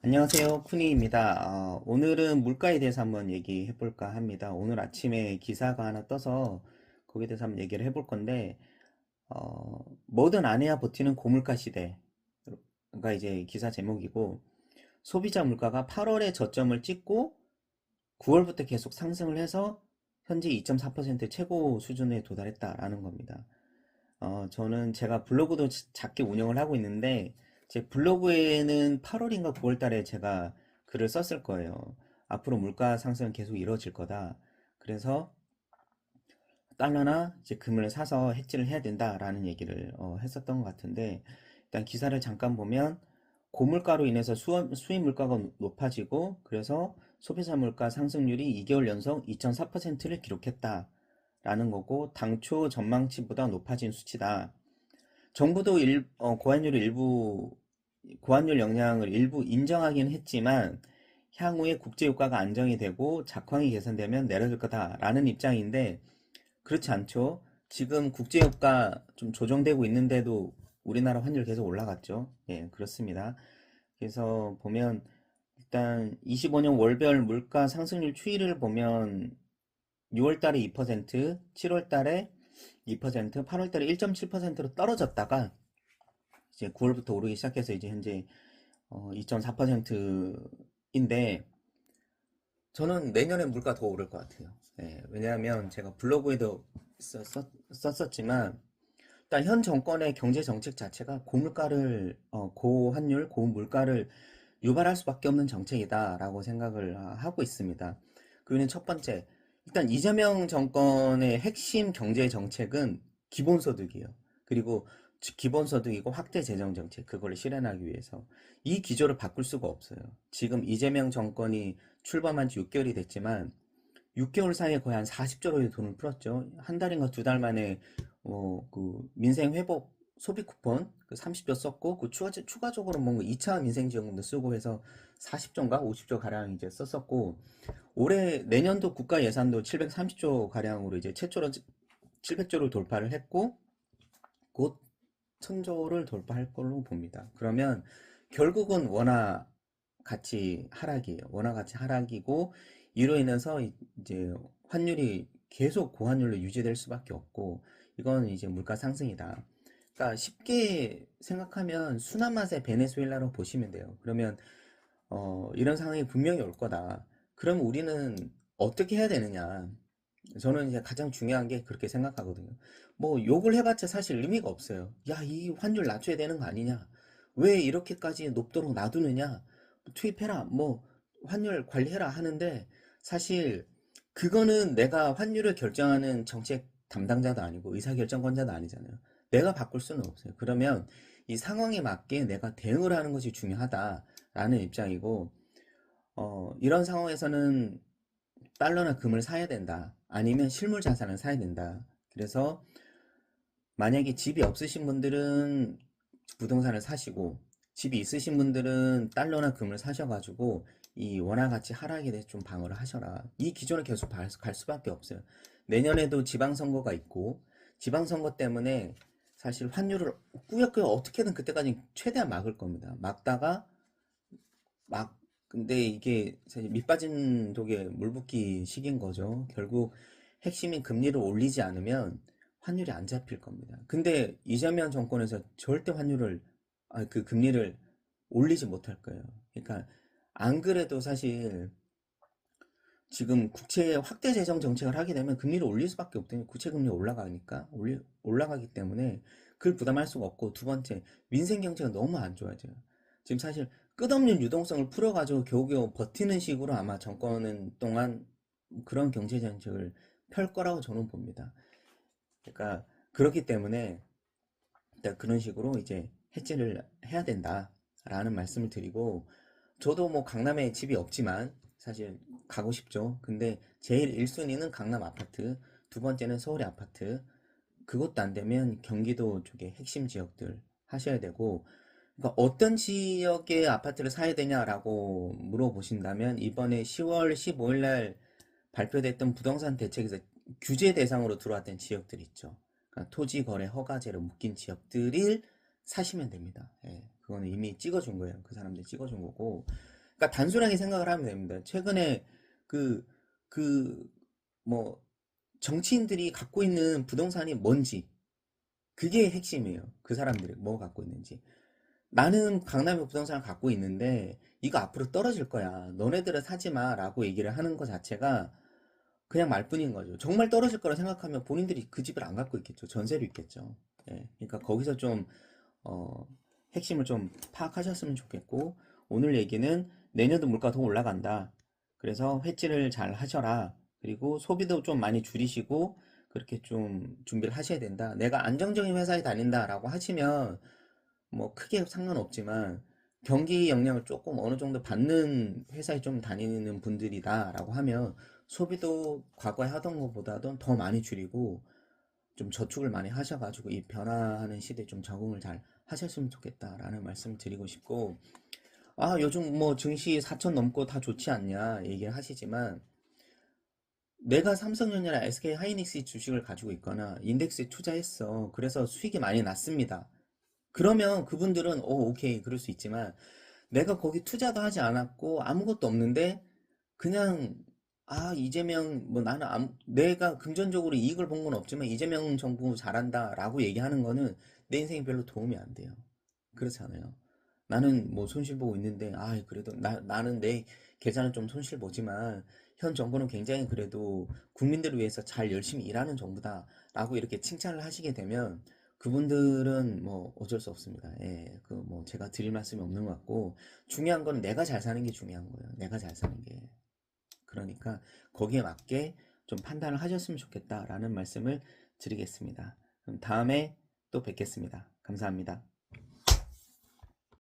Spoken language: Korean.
안녕하세요. 쿠니입니다. 오늘은 물가에 대해서 한번 얘기해 볼까 합니다. 오늘 아침에 기사가 하나 떠서 거기에 대해서 한번 얘기를 해볼 건데, 뭐든 안 해야 버티는 고물가 시대가 이제 기사 제목이고, 소비자 물가가 8월에 저점을 찍고 9월부터 계속 상승을 해서 현재 2.4% 최고 수준에 도달했다라는 겁니다. 저는 제가 블로그도 작게 운영을 하고 있는데, 제 블로그에는 8월인가 9월 달에 제가 글을 썼을 거예요. 앞으로 물가 상승은 계속 이루어질 거다. 그래서 달러나 이제 금을 사서 해지를 해야 된다라는 얘기를 했었던 것 같은데, 일단 기사를 잠깐 보면 고물가로 인해서 수입 물가가 높아지고, 그래서 소비자 물가 상승률이 2개월 연속 2.4%를 기록했다라는 거고, 당초 전망치보다 높아진 수치다. 정부도 고환율 영향을 일부 인정하긴 했지만 향후에 국제 유가가 안정이 되고 작황이 개선되면 내려질 거다라는 입장인데, 그렇지 않죠. 지금 국제 유가 좀 조정되고 있는데도 우리나라 환율 계속 올라갔죠. 예, 그렇습니다. 그래서 보면 일단 25년 월별 물가 상승률 추이를 보면 6월 달에 2%, 7월 달에 2%, 8월 달에 1.7%로 떨어졌다가 이제 9월부터 오르기 시작해서 이제 현재 2.4%인데, 저는 내년에 물가 더 오를 것 같아요. 예, 왜냐하면 제가 블로그에도 썼었지만 일단 현 정권의 경제 정책 자체가 고환율, 고물가를 유발할 수밖에 없는 정책이다라고 생각을 하고 있습니다. 그는 첫 번째, 일단 이재명 정권의 핵심 경제 정책은 기본소득이에요. 그리고 기본소득이고 확대 재정 정책, 그걸 실현하기 위해서 이 기조를 바꿀 수가 없어요. 지금 이재명 정권이 출범한 지 6개월이 됐지만 6개월 사이에 거의 한 40조의 돈을 풀었죠. 한 달인가 두 달 만에 그 민생 회복 소비 쿠폰 그 30조 썼고, 그 추가적으로 뭔가 2차 민생 지원금도 쓰고 해서 40조인가 50조 가량 이제 썼었고, 올해 내년도 국가 예산도 730조 가량으로 이제 최초로 700조를 돌파를 했고, 곧 1000조를 돌파할 걸로 봅니다. 그러면 결국은 원화 가치 하락이에요. 원화 가치 하락이고, 이로 인해서 이제 환율이 계속 고환율로 유지될 수밖에 없고, 이건 이제 물가 상승이다. 그러니까 쉽게 생각하면 순한 맛의 베네수엘라로 보시면 돼요. 그러면 이런 상황이 분명히 올 거다. 그럼 우리는 어떻게 해야 되느냐? 저는 이제 가장 중요한 게 그렇게 생각하거든요. 뭐 욕을 해봤자 사실 의미가 없어요. 야, 이 환율 낮춰야 되는 거 아니냐? 왜 이렇게까지 높도록 놔두느냐? 투입해라. 뭐 환율 관리해라 하는데, 사실 그거는 내가 환율을 결정하는 정책 담당자도 아니고 의사결정권자도 아니잖아요. 내가 바꿀 수는 없어요. 그러면 이 상황에 맞게 내가 대응을 하는 것이 중요하다라는 입장이고, 이런 상황에서는 달러나 금을 사야 된다. 아니면 실물 자산을 사야 된다. 그래서 만약에 집이 없으신 분들은 부동산을 사시고, 집이 있으신 분들은 달러나 금을 사셔가지고 이 원화 가치 하락에 대해서 좀 방어를 하셔라. 이 기조는 계속 갈 수밖에 없어요. 내년에도 지방선거가 있고, 지방선거 때문에 사실 환율을 꾸역꾸역 어떻게든 그때까지 최대한 막을 겁니다. 막다가 막 근데 이게 사실 밑 빠진 독에 물 붓기 식인 거죠. 결국 핵심인 금리를 올리지 않으면 환율이 안 잡힐 겁니다. 근데 이재명 정권에서 절대 그 금리를 올리지 못할 거예요. 그러니까 안 그래도 사실 지금 국채 확대 재정 정책을 하게 되면 금리를 올릴 수밖에 없대요. 국채 금리 올라가니까 올라가기 때문에 그걸 부담할 수가 없고, 두 번째, 민생 경제가 너무 안 좋아져요. 지금 사실 끝없는 유동성을 풀어가지고 겨우겨우 버티는 식으로 아마 정권은 동안 그런 경제 정책을 펼 거라고 저는 봅니다. 그러니까 그렇기 때문에 일단 그런 식으로 이제 해지를 해야 된다라는 말씀을 드리고, 저도 뭐 강남에 집이 없지만 사실 가고 싶죠. 근데 제일 1순위는 강남 아파트, 두 번째는 서울의 아파트, 그것도 안 되면 경기도 쪽에 핵심 지역들 하셔야 되고, 그러니까 어떤 지역의 아파트를 사야 되냐라고 물어보신다면, 이번에 10월 15일 날 발표됐던 부동산 대책에서 규제 대상으로 들어왔던 지역들 있죠. 그러니까 토지 거래 허가제로 묶인 지역들을 사시면 됩니다. 예, 그거는 이미 찍어준 거예요. 그 사람들이 찍어준 거고, 그러니까 단순하게 생각을 하면 됩니다. 최근에 그, 그, 뭐, 정치인들이 갖고 있는 부동산이 뭔지, 그게 핵심이에요. 그 사람들이 뭐 갖고 있는지. 나는 강남에 부동산을 갖고 있는데, 이거 앞으로 떨어질 거야. 너네들은 사지 마. 라고 얘기를 하는 것 자체가 그냥 말뿐인 거죠. 정말 떨어질 거라 생각하면 본인들이 그 집을 안 갖고 있겠죠. 전세로 있겠죠. 예. 그러니까 거기서 좀, 어, 핵심을 좀 파악하셨으면 좋겠고, 오늘 얘기는 내년도 물가 더 올라간다. 그래서 회지를 잘 하셔라. 그리고 소비도 좀 많이 줄이시고, 그렇게 좀 준비를 하셔야 된다. 내가 안정적인 회사에 다닌다라고 하시면, 뭐 크게 상관없지만, 경기 영향을 조금 어느 정도 받는 회사에 좀 다니는 분들이다라고 하면, 소비도 과거에 하던 것보다도 더 많이 줄이고, 좀 저축을 많이 하셔가지고 이 변화하는 시대에 좀 적응을 잘 하셨으면 좋겠다라는 말씀 드리고 싶고, 아, 요즘 뭐 증시 4천 넘고 다 좋지 않냐 얘기를 하시지만, 내가 삼성전자나 SK 하이닉스 주식을 가지고 있거나 인덱스에 투자했어. 그래서 수익이 많이 났습니다. 그러면 그분들은 오케이 그럴 수 있지만, 내가 거기 투자도 하지 않았고 아무것도 없는데 그냥 이재명 뭐 나는 내가 금전적으로 이익을 본 건 없지만 이재명 정부 잘한다라고 얘기하는 거는 내 인생에 별로 도움이 안 돼요. 그렇잖아요. 나는 뭐 손실 보고 있는데 그래도 나는 내 계좌는 좀 손실 보지만 현 정부는 굉장히 그래도 국민들을 위해서 잘 열심히 일하는 정부다라고 이렇게 칭찬을 하시게 되면 그분들은 뭐 어쩔 수 없습니다. 예, 그 뭐 제가 드릴 말씀이 없는 것 같고, 중요한 건 내가 잘 사는 게 중요한 거예요. 내가 잘 사는 게. 그러니까 거기에 맞게 좀 판단을 하셨으면 좋겠다라는 말씀을 드리겠습니다. 그럼 다음에 또 뵙겠습니다. 감사합니다.